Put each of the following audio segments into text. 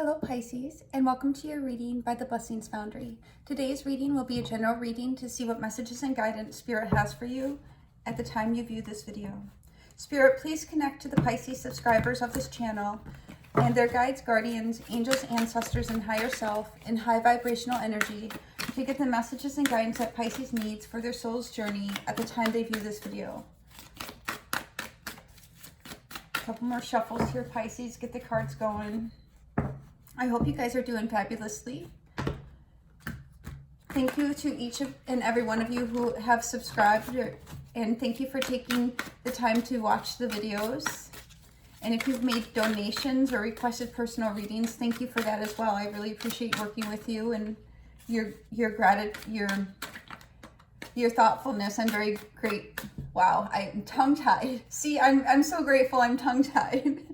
Hello Pisces, and welcome to your reading by the Blessings Foundry. Today's reading will be a general reading to see what messages and guidance Spirit has for you at the time you view this video. Spirit, please connect to the Pisces subscribers of this channel and their guides, guardians, angels, ancestors, and higher self in high vibrational energy to get the messages and guidance that Pisces needs for their soul's journey at the time they view this video. A couple more shuffles here, Pisces. Get the cards going. I hope you guys are doing fabulously. Thank you to each and every one of you who have subscribed, and thank you for taking the time to watch the videos. And if you've made donations or requested personal readings, thank you for that as well. I really appreciate working with you and your thoughtfulness. I'm very great. Wow, I'm tongue-tied. See, I'm so grateful I'm tongue-tied.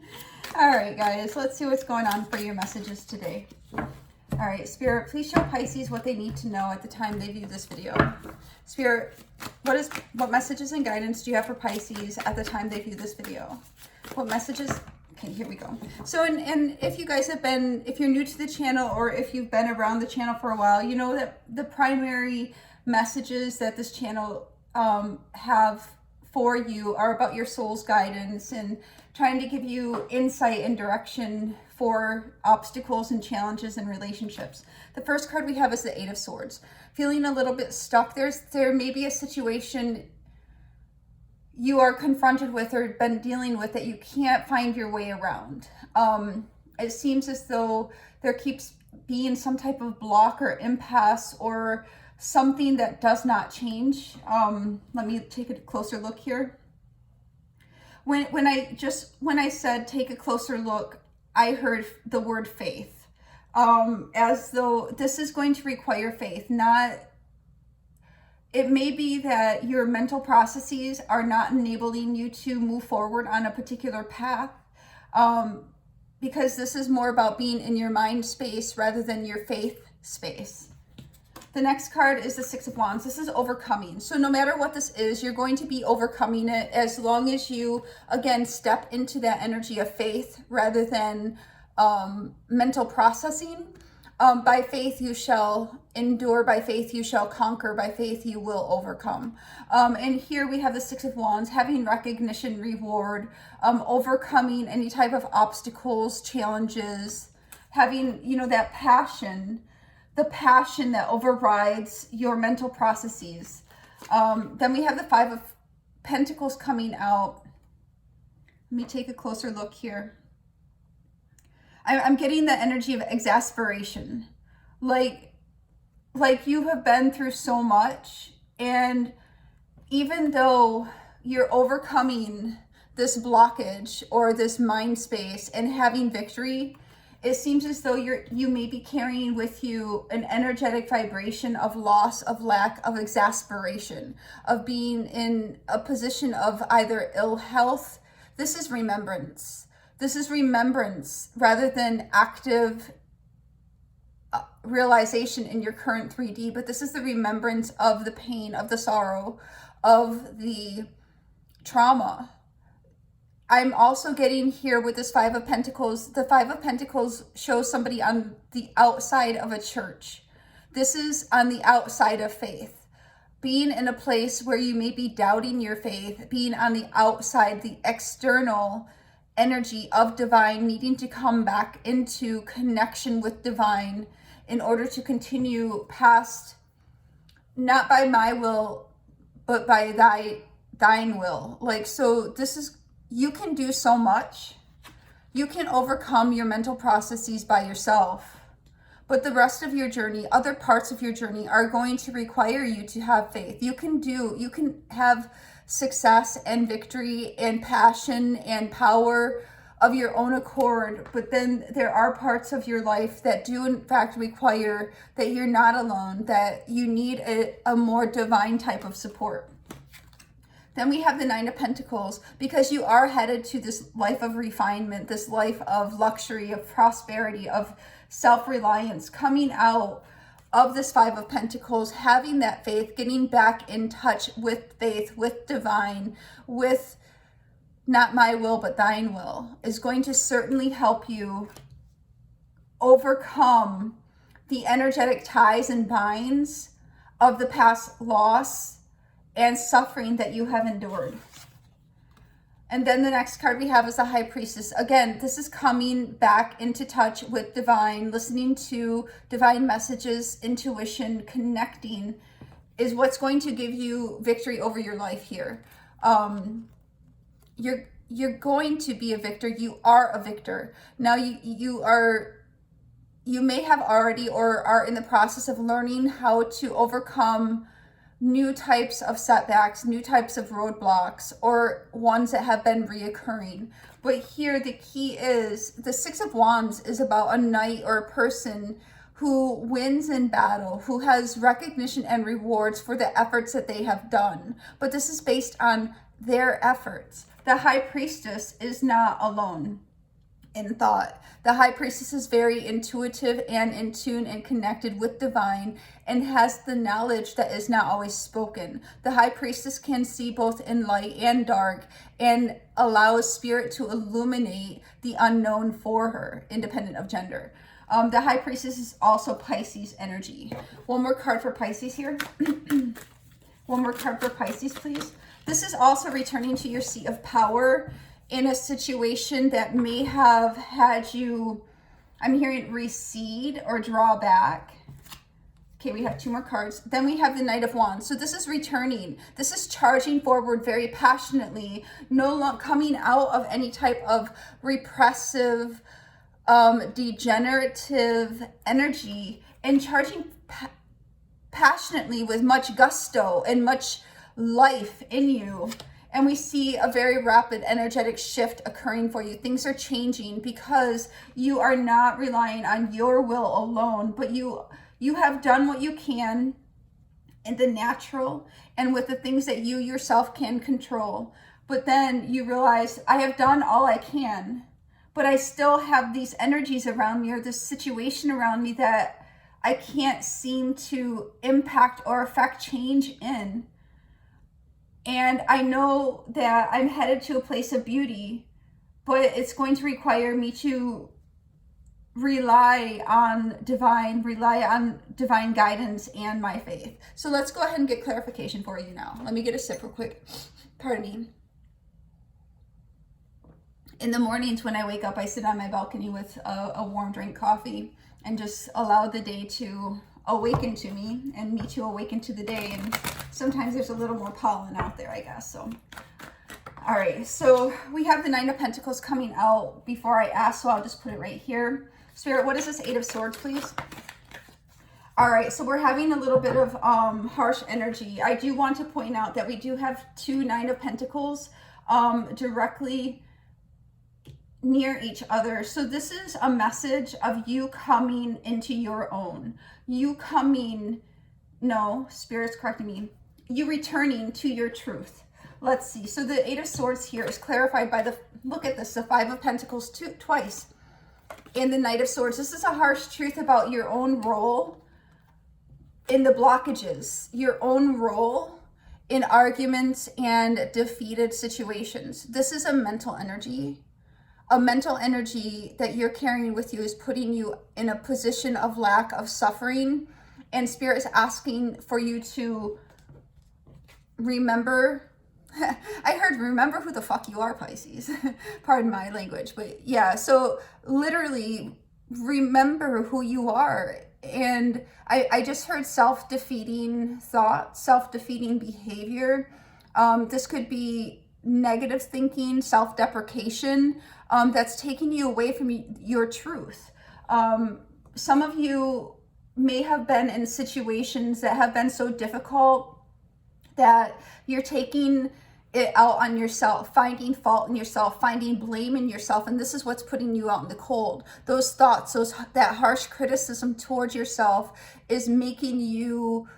All right, guys, let's see what's going on for your messages today. All right, Spirit, please show Pisces what they need to know at the time they view this video. Spirit, what messages and guidance do you have for Pisces at the time they view this video? What messages? Okay, here we go. So, and if you guys have been, if you're new to the channel or if you've been around the channel for a while, you know that the primary messages that this channel have for you are about your soul's guidance and trying to give you insight and direction for obstacles and challenges in relationships. The first card we have is the Eight of Swords. Feeling a little bit stuck. There may be a situation you are confronted with or been dealing with that you can't find your way around. It seems as though there keeps being some type of block or impasse or something that does not change. Let me take a closer look here. When I said take a closer look, I heard the word faith, as though this is going to require faith. It may be that your mental processes are not enabling you to move forward on a particular path, because this is more about being in your mind space rather than your faith space. The next card is the Six of Wands. This is overcoming. So no matter what this is, you're going to be overcoming it as long as you, again, step into that energy of faith rather than mental processing. By faith you shall endure, by faith you shall conquer, by faith you will overcome. And here we have the Six of Wands, having recognition, reward, overcoming any type of obstacles, challenges, having, that passion, the passion that overrides your mental processes. Then we have the Five of Pentacles coming out. Let me take a closer look here. I'm getting the energy of exasperation. Like you have been through so much, and even though you're overcoming this blockage or this mind space and having victory, it seems as though you may be carrying with you an energetic vibration of loss, of lack, of exasperation, of being in a position of either ill health. This is remembrance. This is remembrance rather than active realization in your current 3D, but this is the remembrance of the pain, of the sorrow, of the trauma. I'm also getting here with this Five of Pentacles. The Five of Pentacles shows somebody on the outside of a church. This is on the outside of faith. Being in a place where you may be doubting your faith, being on the outside, the external energy of divine, needing to come back into connection with divine in order to continue past, not by my will, but by thine will. So this is, you can do so much. You can overcome your mental processes by yourself, but the rest of your journey, other parts of your journey are going to require you to have faith. You can have success and victory and passion and power of your own accord, but then there are parts of your life that do in fact require that you're not alone, that you need a more divine type of support. Then we have the Nine of Pentacles, because you are headed to this life of refinement, this life of luxury, of prosperity, of self-reliance, coming out of this Five of Pentacles, having that faith, getting back in touch with faith, with divine, with not my will, but thine will, is going to certainly help you overcome the energetic ties and binds of the past loss and suffering that you have endured. And then the next card we have is the High Priestess. Again, this is coming back into touch with divine, listening to divine messages, intuition, connecting is what's going to give you victory over your life here. You're going to be a victor. You are a victor. Now you may have already or are in the process of learning how to overcome new types of setbacks, new types of roadblocks, or ones that have been reoccurring. But here the key is the Six of Wands is about a knight or a person who wins in battle, who has recognition and rewards for the efforts that they have done. But this is based on their efforts. The High Priestess is not alone in thought. The High Priestess is very intuitive and in tune and connected with divine and has the knowledge that is not always spoken. The High Priestess can see both in light and dark and allows spirit to illuminate the unknown for her, independent of gender. The High Priestess is also Pisces energy. One more card for Pisces here. One more card for Pisces, please. This is also returning to your seat of power in a situation that may have had you, I'm hearing, recede or draw back. Okay, we have two more cards. Then we have the Knight of Wands. So this is returning. This is charging forward very passionately, no longer coming out of any type of repressive, degenerative energy and charging passionately with much gusto and much life in you. And we see a very rapid energetic shift occurring for you. Things are changing because you are not relying on your will alone, but you have done what you can in the natural and with the things that you yourself can control. But then you realize, I have done all I can, but I still have these energies around me or this situation around me that I can't seem to impact or affect change in. And I know that I'm headed to a place of beauty, but it's going to require me to rely on divine guidance and my faith. So let's go ahead and get clarification for you now. Let me get a sip real quick. Pardon me. In the mornings when I wake up, I sit on my balcony with a warm drink coffee and just allow the day to awaken to me and me to awaken to the day. And sometimes there's a little more pollen out there, I guess. So, all right. So we have the Nine of Pentacles coming out before I ask, so I'll just put it right here. Spirit, what is this Eight of Swords, please? All right. So we're having a little bit of harsh energy. I do want to point out that we do have two Nine of Pentacles directly near each other. So this is a message of you coming into your own. You coming, no, Spirit's correcting me. You returning to your truth. Let's see. So the Eight of Swords here is clarified by the, look at this, the Five of Pentacles twice. And the Knight of Swords. This is a harsh truth about your own role in the blockages, your own role in arguments and defeated situations. This is a mental energy. A mental energy that you're carrying with you is putting you in a position of lack of suffering. And Spirit is asking for you to remember. I heard remember who the fuck you are, Pisces. Pardon my language. But yeah, so literally remember who you are. And I just heard self-defeating thought, self-defeating behavior. This could be negative thinking, self-deprecation, that's taking you away from your truth. Some of you may have been in situations that have been so difficult that you're taking it out on yourself, finding fault in yourself, finding blame in yourself, and this is what's putting you out in the cold. Those thoughts, that harsh criticism towards yourself is making you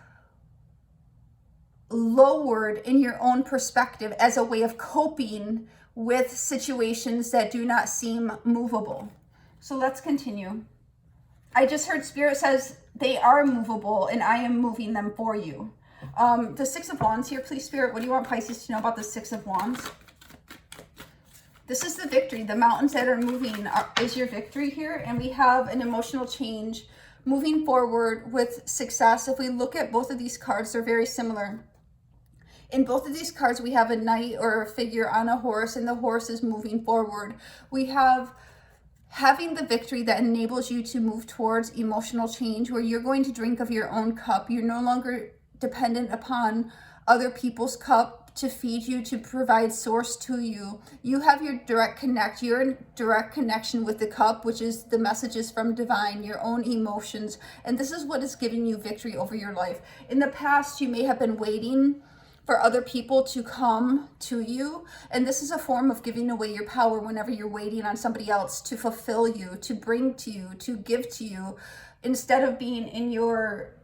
lowered in your own perspective as a way of coping with situations that do not seem movable. So let's continue. I just heard Spirit says they are movable and I am moving them for you. The Six of Wands here, please, Spirit. What do you want Pisces to know about the Six of Wands? This is the victory. The mountains that are moving is your victory here. And we have an emotional change moving forward with success. If we look at both of these cards, they're very similar. In both of these cards, we have a knight or a figure on a horse, and the horse is moving forward. We have having the victory that enables you to move towards emotional change, where you're going to drink of your own cup. You're no longer dependent upon other people's cup to feed you, to provide source to you. You have your direct connect. You're in direct connection with the cup, which is the messages from divine, your own emotions. And this is what is giving you victory over your life. In the past, you may have been waiting for other people to come to you. And this is a form of giving away your power whenever you're waiting on somebody else to fulfill you, to bring to you, to give to you, instead of being in your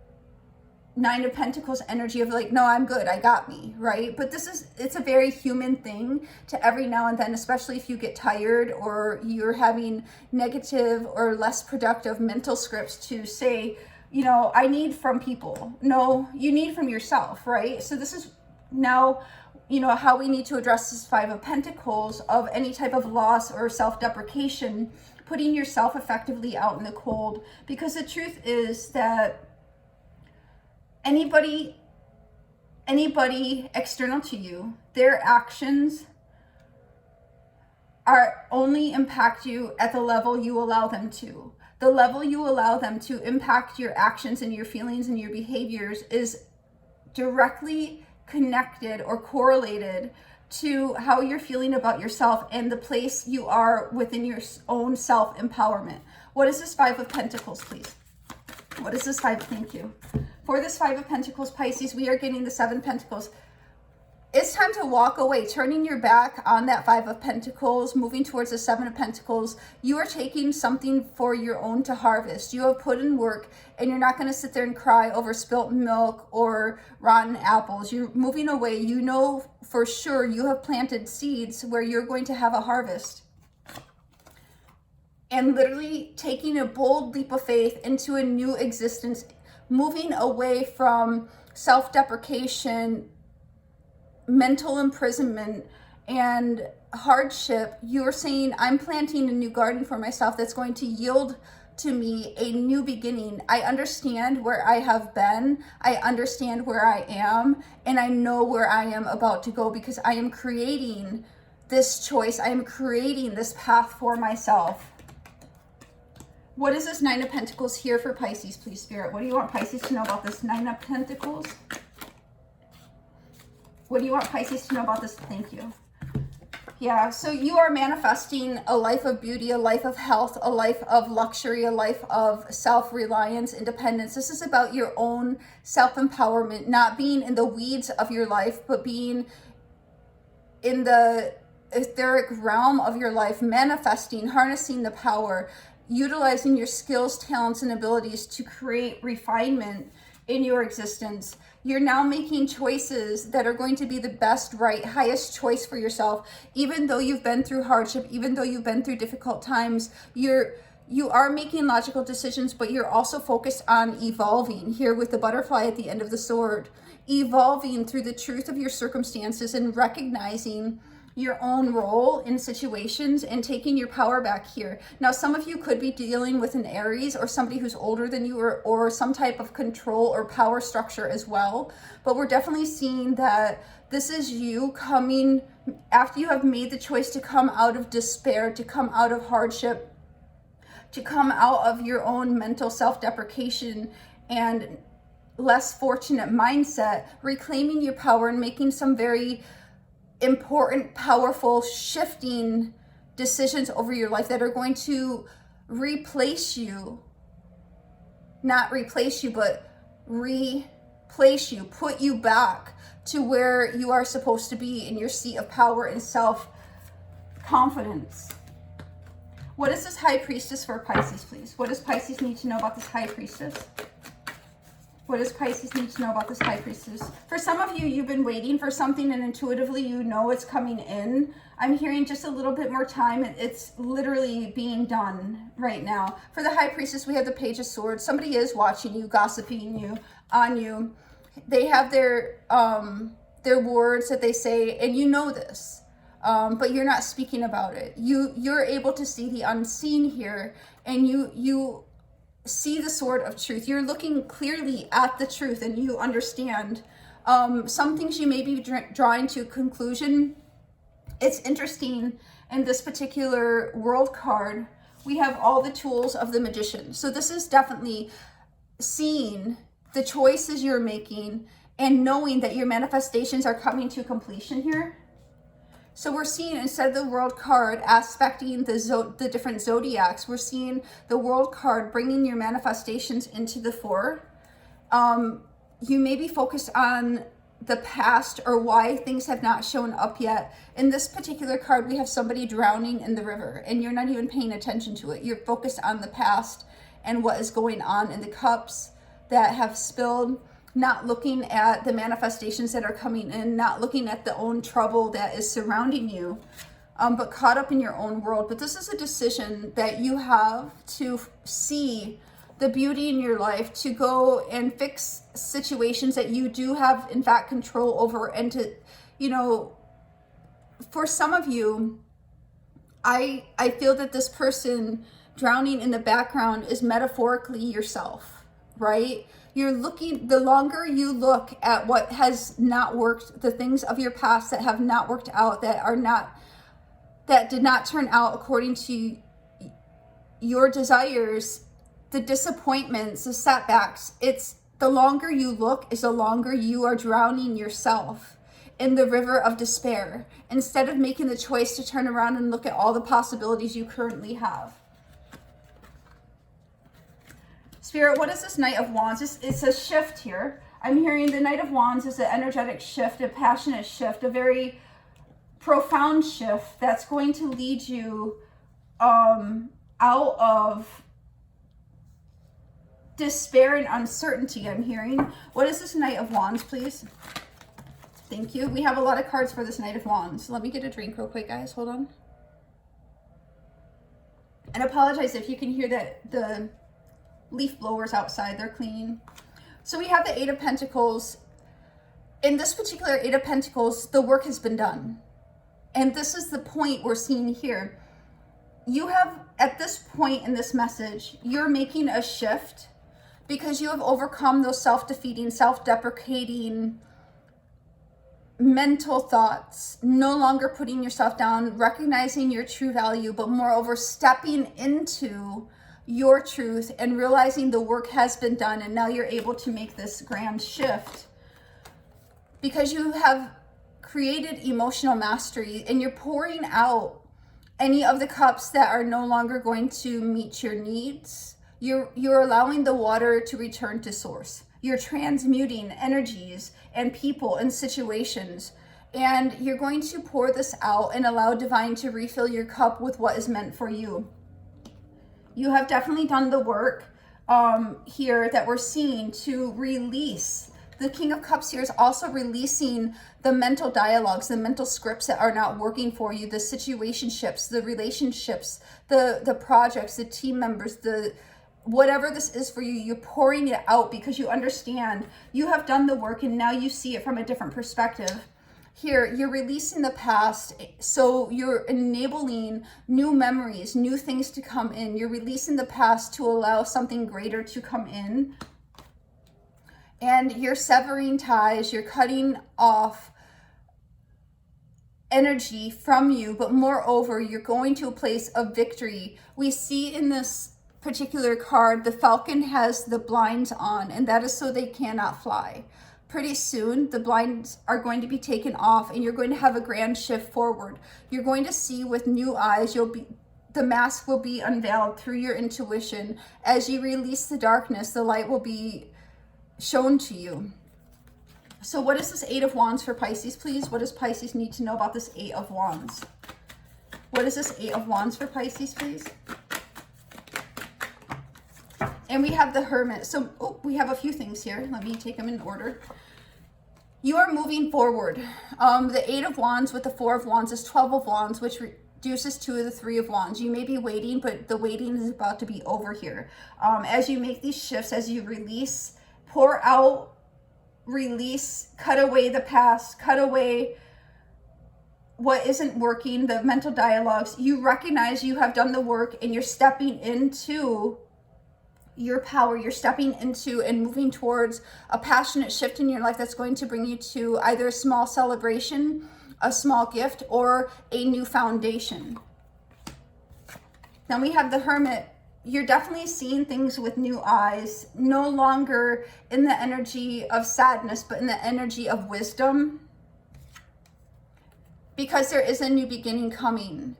Nine of Pentacles energy of like, no, I'm good, I got me, right? But it's a very human thing to every now and then, especially if you get tired or you're having negative or less productive mental scripts to say, you know, I need from people. No, you need from yourself, right? So this is now, you know, how we need to address this Five of Pentacles of any type of loss or self-deprecation, putting yourself effectively out in the cold. Because the truth is that anybody external to you, their actions are only impact you at the level you allow them to. The level you allow them to impact your actions and your feelings and your behaviors is directly connected or correlated to how you're feeling about yourself and the place you are within your own self-empowerment. What is this Five of Pentacles, please? What is this five? Thank you. For this Five of Pentacles, Pisces, we are getting the Seven of Pentacles. It's time to walk away, turning your back on that Five of Pentacles, moving towards the Seven of Pentacles. You are taking something for your own to harvest. You have put in work, and you're not going to sit there and cry over spilt milk or rotten apples. You're moving away. You know for sure you have planted seeds where you're going to have a harvest. And literally taking a bold leap of faith into a new existence, moving away from self-deprecation, mental imprisonment, and hardship. You're saying, I'm planting a new garden for myself that's going to yield to me a new beginning. I understand where I have been. I understand where I am. And I know where I am about to go because I am creating this choice. I am creating this path for myself. What is this Nine of Pentacles here for Pisces, please, Spirit? What do you want Pisces to know about this Nine of Pentacles? What do you want Pisces to know about this? Thank you. Yeah, so you are manifesting a life of beauty, a life of health, a life of luxury, a life of self-reliance, independence. This is about your own self-empowerment, not being in the weeds of your life, but being in the etheric realm of your life, manifesting, harnessing the power, utilizing your skills, talents, and abilities to create refinement in your existence. You're now making choices that are going to be the best, right, highest choice for yourself. Even though you've been through hardship, even though you've been through difficult times, you are making logical decisions, but you're also focused on evolving here with the butterfly at the end of the sword, evolving through the truth of your circumstances and recognizing your own role in situations and taking your power back here. Now, some of you could be dealing with an Aries or somebody who's older than you, or some type of control or power structure as well. But we're definitely seeing that this is you coming after you have made the choice to come out of despair, to come out of hardship, to come out of your own mental self-deprecation and less fortunate mindset, reclaiming your power and making some very important, powerful, shifting decisions over your life that are going to replace you, not replace you, but replace you, put you back to where you are supposed to be in your seat of power and self-confidence. What is this High Priestess for Pisces, please? What does Pisces need to know about this High Priestess? What does Pisces need to know about this High Priestess? For some of you, you've been waiting for something and intuitively you know it's coming in. I'm hearing just a little bit more time. It's literally being done right now. For the High Priestess, we have the Page of Swords. Somebody is watching you, gossiping you, on you. They have their words that they say, and you know this. but you're not speaking about it. You're able to see the unseen here, and you see the sword of truth. You're looking clearly at the truth, and you understand some things. You may be drawing to a conclusion. It's interesting, in this particular world card, we have all the tools of the magician. So this is definitely seeing the choices you're making and knowing that your manifestations are coming to completion here. So we're seeing, instead of the world card aspecting the different zodiacs, we're seeing the world card bringing your manifestations into the fore. You may be focused on the past or why things have not shown up yet. In this particular card, we have somebody drowning in the river, and you're not even paying attention to it. You're focused on the past and what is going on in the cups that have spilled, not looking at the manifestations that are coming in, not looking at the own trouble that is surrounding you, but caught up in your own world. But this is a decision that you have to see the beauty in your life, to go and fix situations that you do have, in fact, control over. And to, you know, for some of you, I feel that this person drowning in the background is metaphorically yourself, right? You're looking, the longer you look at what has not worked, the things of your past that have not worked out, that did not turn out according to your desires, the disappointments, the setbacks, it's the longer you look is the longer you are drowning yourself in the river of despair, instead of making the choice to turn around and look at all the possibilities you currently have. Spirit, what is this Knight of Wands? It's a shift here. I'm hearing the Knight of Wands is an energetic shift, a passionate shift, a very profound shift that's going to lead you out of despair and uncertainty, I'm hearing. What is this Knight of Wands, please? Thank you. We have a lot of cards for this Knight of Wands. Let me get a drink real quick, guys. Hold on. And apologize if you can hear that the leaf blowers outside, they're cleaning. So we have the Eight of Pentacles. In this particular Eight of Pentacles, the work has been done. And this is the point we're seeing here. You have, at this point in this message, you're making a shift because you have overcome those self-defeating, self-deprecating mental thoughts, no longer putting yourself down, recognizing your true value, but moreover, stepping into your truth and realizing the work has been done. And now you're able to make this grand shift because you have created emotional mastery, and you're pouring out any of the cups that are no longer going to meet your needs. You're allowing the water to return to source. You're transmuting energies and people and situations, and you're going to pour this out and allow divine to refill your cup with what is meant for you. You have definitely done the work here that we're seeing to release. The King of Cups here is also releasing the mental dialogues, the mental scripts that are not working for you, the situationships, the relationships, the projects, the team members, the whatever this is for you. You're pouring it out because you understand you have done the work, and now you see it from a different perspective. Here, you're releasing the past, so you're enabling new memories, new things to come in. You're releasing the past to allow something greater to come in. And you're severing ties, you're cutting off energy from you, but moreover, you're going to a place of victory. We see in this particular card, the falcon has the blinds on, and that is so they cannot fly. Pretty soon, the blinds are going to be taken off, and you're going to have a grand shift forward. You're going to see with new eyes. The mask will be unveiled through your intuition. As you release the darkness, the light will be shown to you. So what is this Eight of Wands for Pisces, please? What does Pisces need to know about this Eight of Wands? What is this Eight of Wands for Pisces, please? And we have the Hermit. So we have a few things here. Let me take them in order. You are moving forward. The Eight of Wands with the Four of Wands is 12 of Wands, which reduces to the Three of Wands. You may be waiting, but the waiting is about to be over here. As you make these shifts, as you release, pour out, release, cut away the past, cut away what isn't working, the mental dialogues. You recognize you have done the work and you're stepping into your power. You're stepping into and moving towards a passionate shift in your life that's going to bring you to either a small celebration, a small gift, or a new foundation. Then we have the Hermit. You're definitely seeing things with new eyes, no longer in the energy of sadness, but in the energy of wisdom, because there is a new beginning coming.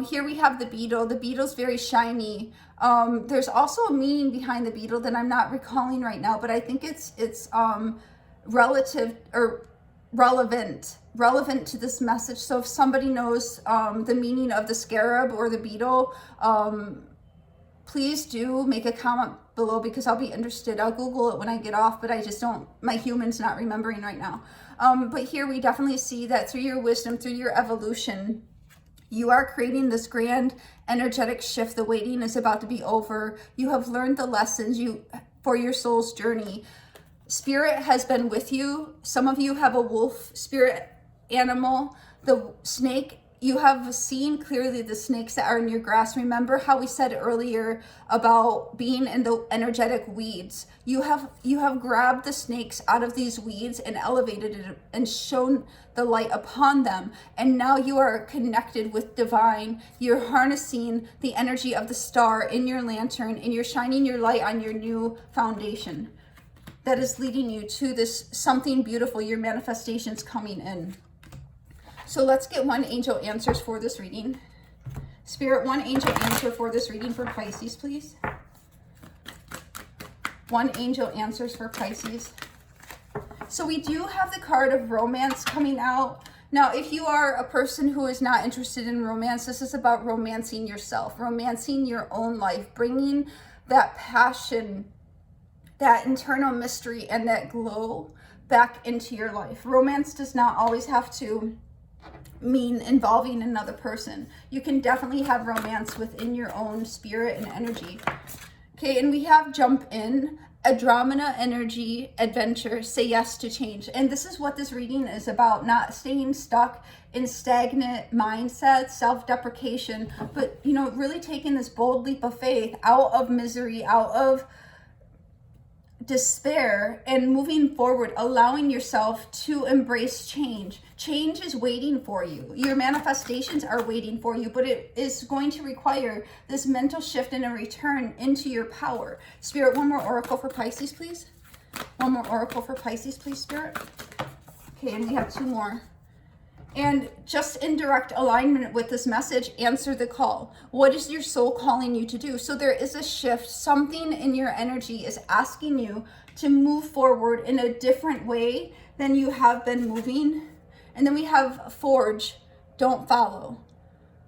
Here we have the beetle. The beetle's very shiny. There's also a meaning behind the beetle that I'm not recalling right now, but I think it's relative or relevant to this message. So if somebody knows the meaning of the scarab or the beetle, please do make a comment below, because I'll be interested. I'll Google it when I get off, but I just don't, my human's not remembering right now. But here we definitely see that through your wisdom, through your evolution, you are creating this grand energetic shift. The waiting is about to be over. You have learned the lessons for your soul's journey. Spirit has been with you. Some of you have a wolf spirit animal. The snake, you have seen clearly the snakes that are in your grass. Remember how we said earlier about being in the energetic weeds. You have grabbed the snakes out of these weeds and elevated it and shown the light upon them. And now you are connected with divine. You're harnessing the energy of the star in your lantern, and you're shining your light on your new foundation that is leading you to this something beautiful. Your manifestation's coming in. So let's get one angel answers for this reading. Spirit, one angel answer for this reading for Pisces, please. One angel answers for Pisces. So we do have the card of romance coming out. Now, if you are a person who is not interested in romance, this is about romancing yourself, romancing your own life, bringing that passion, that internal mystery, and that glow back into your life. Romance does not always have to mean involving another person. You can definitely have romance within your own spirit and energy. Okay, and we have jump in, Andromeda energy, adventure, say yes to change. And this is what this reading is about, not staying stuck in stagnant mindsets, self-deprecation, but, you know, really taking this bold leap of faith out of misery, out of despair, and moving forward, allowing yourself to embrace change. Change is waiting for you. Your manifestations are waiting for you, but it is going to require this mental shift and a return into your power. Spirit, one more oracle for Pisces, please. One more oracle for Pisces, please, Spirit. Okay, and we have two more. And just in direct alignment with this message, answer the call. What is your soul calling you to do? So there is a shift. Something in your energy is asking you to move forward in a different way than you have been moving. And then we have forge, don't follow.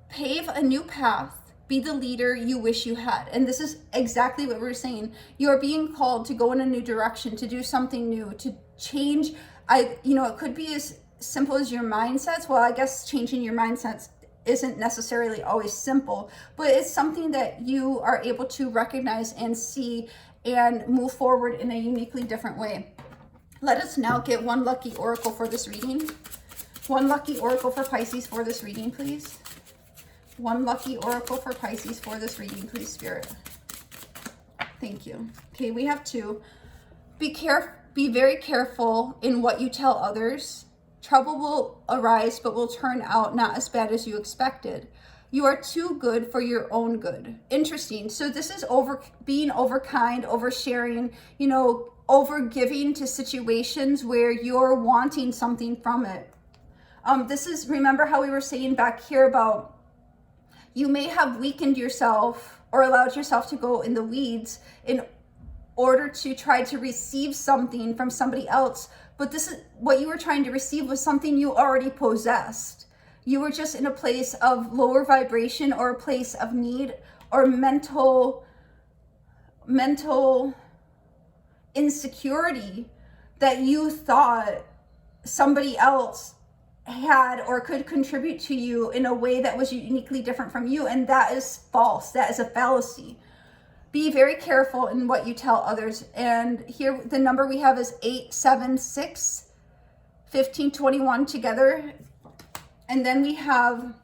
Pave a new path. Be the leader you wish you had. And this is exactly what we're saying. You are being called to go in a new direction, to do something new, to change. It could be as simple as your mindsets. Well, I guess changing your mindsets isn't necessarily always simple, but it's something that you are able to recognize and see and move forward in a uniquely different way. Let us now get one lucky oracle for this reading. One lucky oracle for Pisces for this reading, please. One lucky oracle for Pisces for this reading, please, Spirit. Thank you. Okay, we have two. Be very careful in what you tell others. Trouble will arise, but will turn out not as bad as you expected. You are too good for your own good. Interesting. So this is being overkind, oversharing, overgiving to situations where you're wanting something from it. Remember how we were saying back here about you may have weakened yourself or allowed yourself to go in the weeds in order to try to receive something from somebody else. But this is what you were trying to receive was something you already possessed. You were just in a place of lower vibration or a place of need or mental insecurity that you thought somebody else had or could contribute to you in a way that was uniquely different from you. And that is false. That is a fallacy. Be very careful in what you tell others. And here the number we have is 876-1521 together. And then we have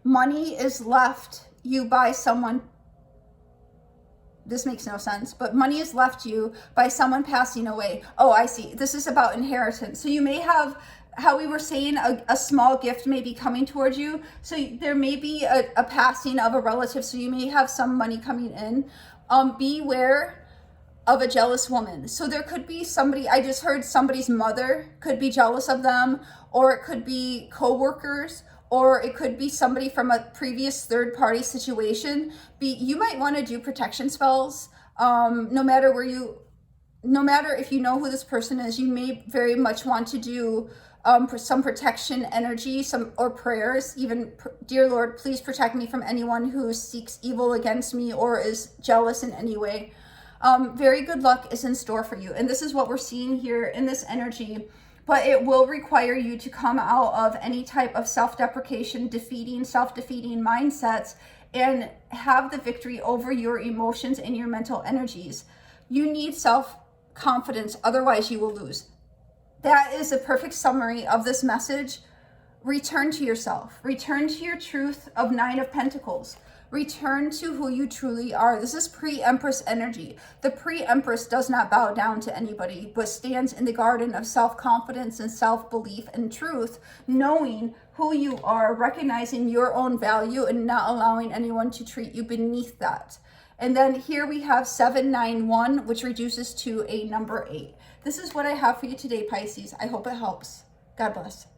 money is left you by someone. This makes no sense, but money is left you by someone passing away. Oh, I see. This is about inheritance. So you may have, how we were saying, a small gift may be coming towards you. So there may be a passing of a relative. So you may have some money coming in. Beware of a jealous woman. So there could be somebody, I just heard somebody's mother could be jealous of them, or it could be co-workers, or it could be somebody from a previous third-party situation. You might want to do protection spells. No matter if you know who this person is, you may very much want to do some protection energy, or prayers. Even, dear Lord, please protect me from anyone who seeks evil against me or is jealous in any way. Very good luck is in store for you. And this is what we're seeing here in this energy. But it will require you to come out of any type of self-deprecation, self-defeating mindsets, and have the victory over your emotions and your mental energies. You need self-confidence, otherwise you will lose. That is a perfect summary of this message. Return to yourself. Return to your truth of Nine of Pentacles. Return to who you truly are. This is pre-Empress energy. The pre-Empress does not bow down to anybody, but stands in the garden of self-confidence and self-belief and truth, knowing who you are, recognizing your own value, and not allowing anyone to treat you beneath that. And then here we have 791, which reduces to a number 8. This is what I have for you today, Pisces. I hope it helps. God bless.